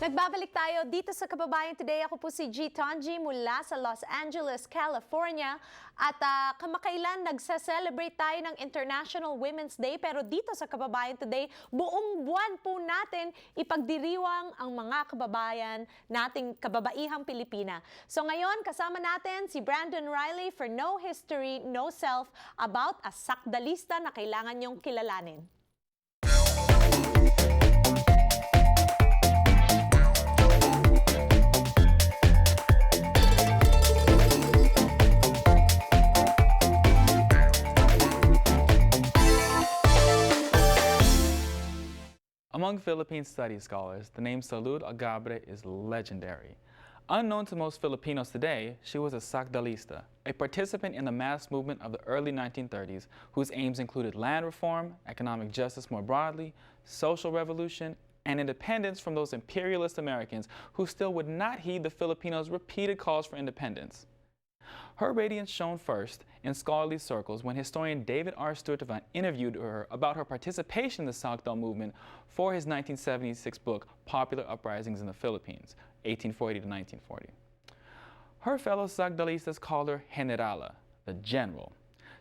Nagbabalik tayo dito sa Kababayan Today. Ako po si G. Tonji mula sa Los Angeles, California. At kamakailan nagsa-celebrate tayo ng International Women's Day. Pero dito sa Kababayan Today, buong buwan po natin ipagdiriwang ang mga kababayan nating kababaihang Pilipina. So ngayon, kasama natin si Brandon Riley for No History, No Self about a Sakdalista na kailangan niyong kilalanin. Among Philippine studies scholars, the name Salud Agabre is legendary. Unknown to most Filipinos today, she was a Sakdalista, a participant in the mass movement of the early 1930s whose aims included land reform, economic justice more broadly, social revolution, and independence from those imperialist Americans who still would not heed the Filipinos' repeated calls for independence. Her radiance shone first in scholarly circles when historian David R. Stuyvesant interviewed her about her participation in the Sakdal movement for his 1976 book, Popular Uprisings in the Philippines, 1840 to 1940. Her fellow Sakdalistas called her Generala, the general.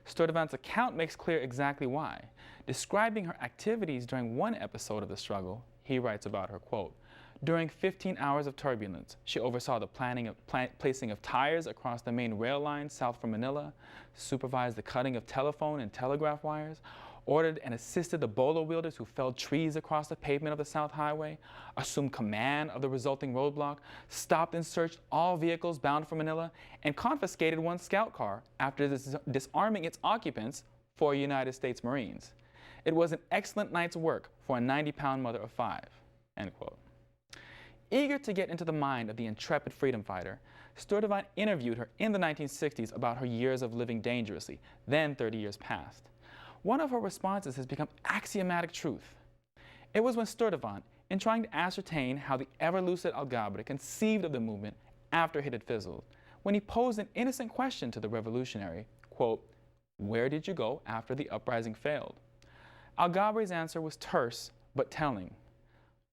Stuyvesant's account makes clear exactly why. Describing her activities during one episode of the struggle, he writes about her, quote, "During 15 hours of turbulence, she oversaw the placing of tires across the main rail line south from Manila, supervised the cutting of telephone and telegraph wires, ordered and assisted the bolo wielders who felled trees across the pavement of the South Highway, assumed command of the resulting roadblock, stopped and searched all vehicles bound for Manila, and confiscated one scout car after disarming its occupants for United States Marines. It was an excellent night's work for a 90-pound mother of 5." End quote. Eager to get into the mind of the intrepid freedom fighter, Stuyvesant interviewed her in the 1960s about her years of living dangerously, then 30 years past. One of her responses has become axiomatic truth. It was when Stuyvesant, in trying to ascertain how the ever-lucid Agabre conceived of the movement after it had fizzled, when he posed an innocent question to the revolutionary, quote, "Where did you go after the uprising failed?" Agabre's answer was terse but telling.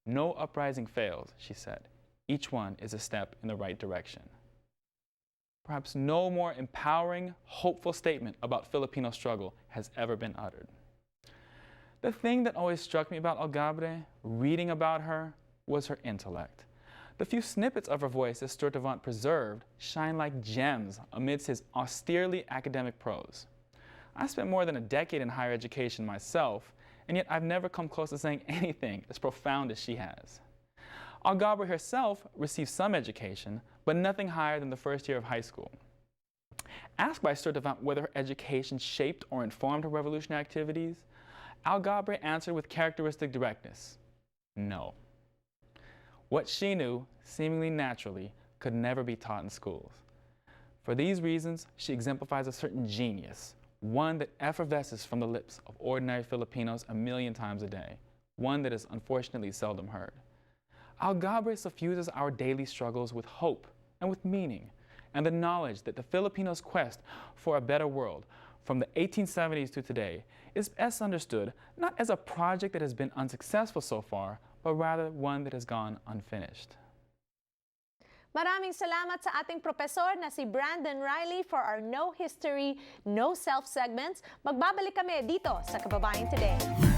"No uprising fails," she said. "Each one is a step in the right direction." Perhaps no more empowering, hopeful statement about Filipino struggle has ever been uttered. The thing that always struck me about Agabre, reading about her, was her intellect. The few snippets of her voice that Stuyvesant preserved shine like gems amidst his austerely academic prose. I spent more than a decade in higher education myself, and yet I've never come close to saying anything as profound as she has. Agabre herself received some education, but nothing higher than the first year of high school. Asked by Stuyvesant whether her education shaped or informed her revolutionary activities, Agabre answered with characteristic directness, no. What she knew, seemingly naturally, could never be taught in schools. For these reasons, she exemplifies a certain genius, one that effervesces from the lips of ordinary Filipinos a million times a day, one that is unfortunately seldom heard. Agabre suffuses our daily struggles with hope and with meaning, and the knowledge that the Filipinos' quest for a better world from the 1870s to today is best understood not as a project that has been unsuccessful so far, but rather one that has gone unfinished. Maraming salamat sa ating profesor na si Brandon Riley for our No History, No Self segments. Magbabalik kami dito sa Kababayan Today.